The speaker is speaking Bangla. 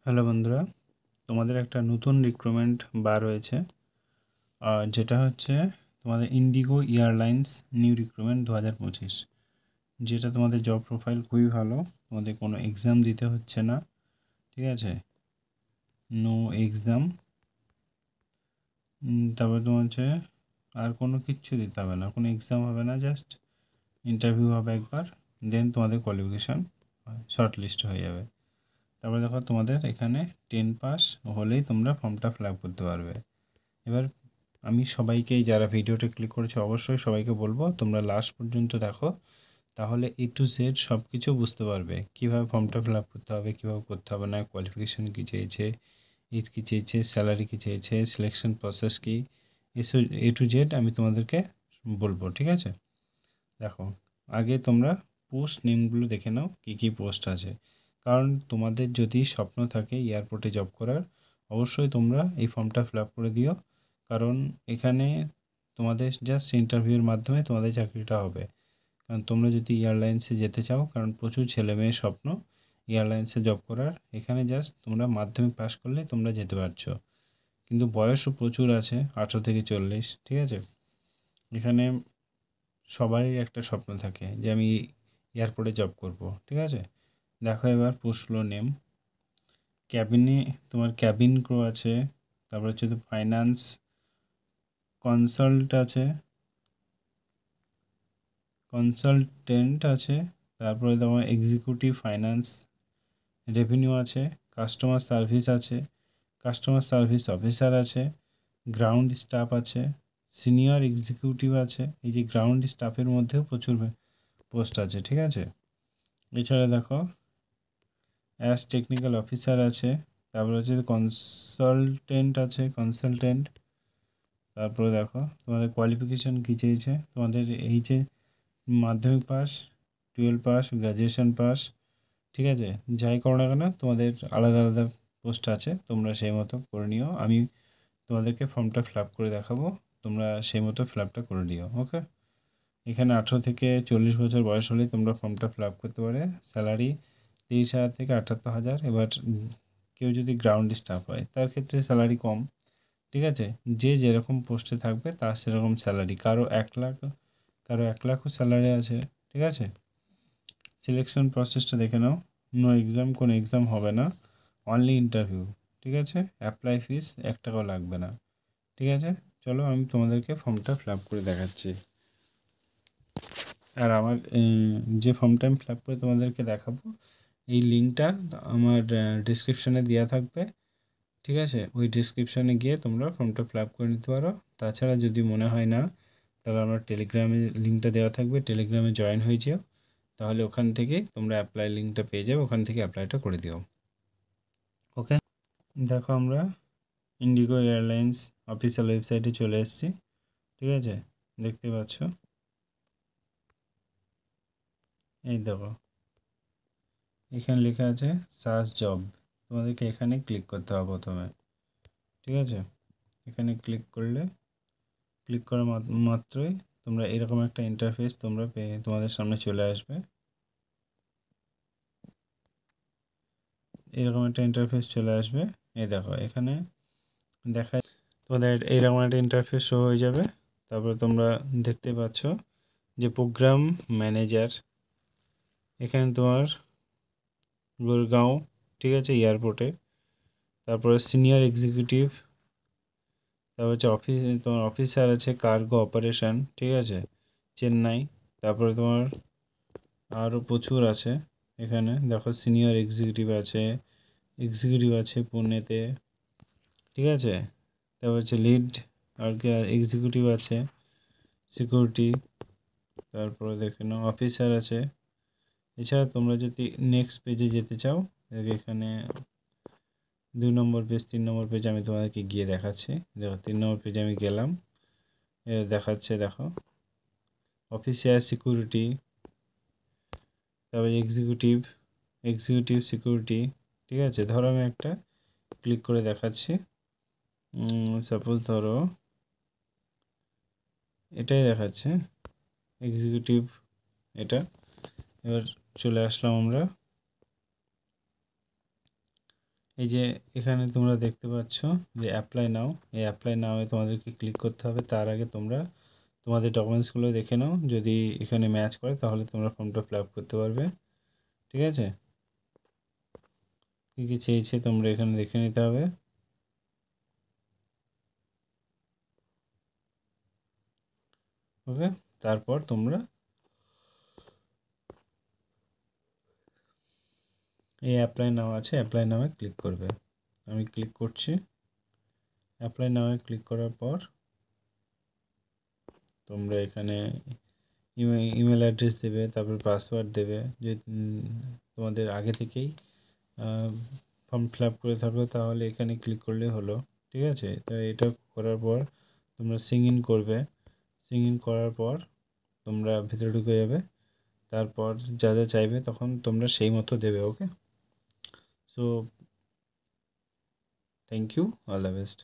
হ্যালো বন্ধুরা, তোমাদের একটা নতুন রিক্রুটমেন্ট বার হয়েছে, যেটা হচ্ছে তোমাদের ইন্ডিগো এয়ারলাইন্স নিউ রিক্রুটমেন্ট 2025। যেটা তোমাদের জব প্রোফাইল খুবই ভালো, তোমাদের কোনো এক্সাম দিতে হচ্ছে না, ঠিক আছে? No exam. তারপরে তোমার হচ্ছে আর কোনো কিচ্ছু দিতে হবে না, কোনো এক্সাম হবে না, জাস্ট ইন্টারভিউ হবে একবার, দেন তোমাদের কোয়ালিফিকেশান শর্ট লিস্ট হয়ে যাবে। তারপরে দেখো তোমাদের এখানে 10 পাস হলেই তোমরা ফর্মটা ফিল আপ করতে পারবে। এবার আমি সবাইকেই, যারা ভিডিওটা ক্লিক করেছে, অবশ্যই সবাইকে বলবো তোমরা লাস্ট পর্যন্ত দেখো, তাহলে এ টু জেড সব কিছু বুঝতে পারবে, কীভাবে ফর্মটা ফিল আপ করতে হবে, কীভাবে করতে হবে না, কোয়ালিফিকেশান কী চেয়েছে, এজ কী চেয়েছে, স্যালারি কী চেয়েছে, সিলেকশন প্রসেস কী, এসব এ টু জেড আমি তোমাদেরকে বলবো, ঠিক আছে? দেখো, আগে তোমরা পোস্ট নেমগুলো দেখে নাও, কী কী পোস্ট আছে। কারণ তোমাদের যদি স্বপ্ন থাকে এয়ারপোর্টে জব করার, অবশ্যই তোমরা এই ফর্মটা ফিল আপ করে দিও। কারণ এখানে তোমাদের জাস্ট ইন্টারভিউর মাধ্যমে তোমাদের চাকরিটা হবে। কারণ তোমরা যদি এয়ারলাইন্সে যেতে চাও, কারণ প্রচুর ছেলে মেয়ের স্বপ্ন এয়ারলাইন্সে জব করার, এখানে জাস্ট তোমরা মাধ্যমিক পাস করলে তোমরা যেতে পারছো। কিন্তু বয়সও প্রচুর আছে, 18 থেকে 40, ঠিক আছে? এখানে সবারই একটা স্বপ্ন থাকে যে আমি এয়ারপোর্টে জব করব, ঠিক আছে? দেখো এবার পোস্টগুলো নেম, ক্যাবিনে তোমার ক্যাবিন ক্রু আছে, তারপর হচ্ছে তো ফাইন্যান্স কনসাল্ট আছে, কনসালটেন্ট আছে, তারপরে তোমার এক্সিকিউটিভ ফাইন্যান্স রেভিনিউ আছে, কাস্টমার সার্ভিস আছে, কাস্টমার সার্ভিস অফিসার আছে, গ্রাউন্ড স্টাফ আছে, সিনিয়র এক্সিকিউটিভ আছে। এই যে গ্রাউন্ড স্টাফের মধ্যেও প্রচুর পোস্ট আছে, ঠিক আছে? এছাড়া দেখো অ্যাজ টেকনিক্যাল অফিসার আছে, তারপরে হচ্ছে কনসালটেন্ট আছে, কনসালটেন্ট। তারপরে দেখো তোমাদের কোয়ালিফিকেশান কী চেয়েছে, তোমাদের এই যে মাধ্যমিক পাস, 12 পাস, গ্র্যাজুয়েশন পাস, ঠিক আছে? যাই করো না কেন তোমাদের আলাদা আলাদা পোস্ট আছে, তোমরা সেই মতো করে নিও। আমি তোমাদেরকে ফর্মটা ফিল আপ করে দেখাবো, তোমরা সেই মতো ফিল আপটা করে নিও, ওকে? এখানে 18 থেকে 40 বছর বয়স হলেই তোমরা ফর্মটা ফিল আপ করতে পারে। স্যালারি 30,000 থেকে 78,000। এবার কেউ যদি গ্রাউন্ড স্টাফ হয় তার ক্ষেত্রে স্যালারি কম, ঠিক আছে? যে যেরকম পোস্টে থাকবে তার সেরকম স্যালারি, কারো 1 লাখ, কারো 1 লাখও স্যালারি আছে, ঠিক আছে? সিলেকশন প্রসেসটা দেখে নাও, নো এক্সাম, কোনো এক্সাম হবে না, অনলি ইন্টারভিউ, ঠিক আছে? অ্যাপ্লাই ফিস 1 টাকাও লাগবে না, ঠিক আছে? চলো আমি তোমাদেরকে ফর্মটা ফিল আপ করে দেখাচ্ছি। আর আমার যে ফর্মটা আমি ফিল আপ করে তোমাদেরকে দেখাবো, এই লিঙ্কটা আমার ডিসক্রিপশানে দেওয়া থাকবে, ঠিক আছে? ওই ডিসক্রিপশানে গিয়ে তোমরা ফর্মটা ফিল আপ করে নিতে পারো। তাছাড়া যদি মনে হয় না, তাহলে আমার টেলিগ্রামে লিঙ্কটা দেওয়া থাকবে, টেলিগ্রামে জয়েন হয়ে যেও, তাহলে ওখান থেকে তোমরা অ্যাপ্লাই লিঙ্কটা পেয়ে যাবে, ওখান থেকে অ্যাপ্লাইটা করে দিও, ওকে? দেখো আমরা ইন্ডিগো এয়ারলাইন্স অফিসিয়াল ওয়েবসাইটে চলে এসেছি, ঠিক আছে? দেখতে পাচ্ছ, এই দেখো এখানে লেখা আছে সার্চ জব, তোমাদেরকে এখানে ক্লিক করতে হবে প্রথমে, ঠিক আছে? এখানে ক্লিক করা মাত্রই তোমরা এরকম একটা ইন্টারফেস তোমরা পেয়ে তোমাদের সামনে চলে আসবে। এরকম একটা ইন্টারফেস চলে আসবে, এই দেখো এখানে দেখা তোমাদের এইরকম একটা ইন্টারফেস শো হয়ে যাবে। তারপরে তোমরা দেখতে পাচ্ছ যে প্রোগ্রাম ম্যানেজার, এখানে তোমার গুরগাঁও, ঠিক আছে, এয়ারপোর্টে। তারপরে সিনিয়র এক্সিকিউটিভ, তারপর হচ্ছে তোমার অফিসার আছে কার্গো অপারেশন, ঠিক আছে, চেন্নাই। তারপরে তোমার আরও প্রচুর আছে, এখানে দেখো সিনিয়র এক্সিকিউটিভ আছে পুনেতে, ঠিক আছে? তারপর হচ্ছে লিড আর এক্সিকিউটিভ আছে সিকিউরিটি, তারপরে দেখে নাও অফিসার আছে। এছাড়া তোমরা যদি নেক্সট পেজে যেতে চাও, এখানে 2 নম্বর পেজ, 3 নম্বর পেজ আমি তোমাদেরকে গিয়ে দেখাচ্ছি। দেখো 3 নম্বর পেজে আমি গেলাম, দেখাচ্ছে দেখো অফিসার সিকিউরিটি, তারপরে এক্সিকিউটিভ সিকিউরিটি, ঠিক আছে? ধরো আমি একটা ক্লিক করে দেখাচ্ছি, সাপোজ ধরো এটাই দেখাচ্ছে এক্সিকিউটিভ, এটা। এবার চলে আসলাম আমরা, এই যে এখানে তোমরা দেখতে পাচ্ছ যে অ্যাপ্লাই নাও, এই অ্যাপ্লাই নাও-এ তোমাদেরকে ক্লিক করতে হবে। তার আগে তোমরা তোমাদের ডকুমেন্টসগুলো দেখে নাও, যদি এখানে ম্যাচ করে তাহলে তোমরা ফর্মটা ফিল আপ করতে পারবে। ঠিক আছে, কী কী চেয়েছে তোমরা এখানে দেখে নিতে হবে। ওকে, তারপর তোমরা এই অ্যাপ্লাই নাও আছে, অ্যাপ্লাই নামে ক্লিক করবে। আমি ক্লিক করছি। অ্যাপ্লাই নামে ক্লিক করার পর তোমরা এখানে ইমেল অ্যাড্রেস দেবে, তারপর পাসওয়ার্ড দেবে। যে তোমাদের আগে থেকেই ফর্ম ফিল আপ করে থাকো তাহলে এখানে ক্লিক করলে হলো। ঠিক আছে, তো এটা করার পর তোমরা সিং ইন করবে। সিং ইন করার পর তোমরা ভিতরে ঢুকে যাবে। তারপর যা যা চাইবে তখন তোমরা সেই মতো দেবে। Okay, so thank you, all the best.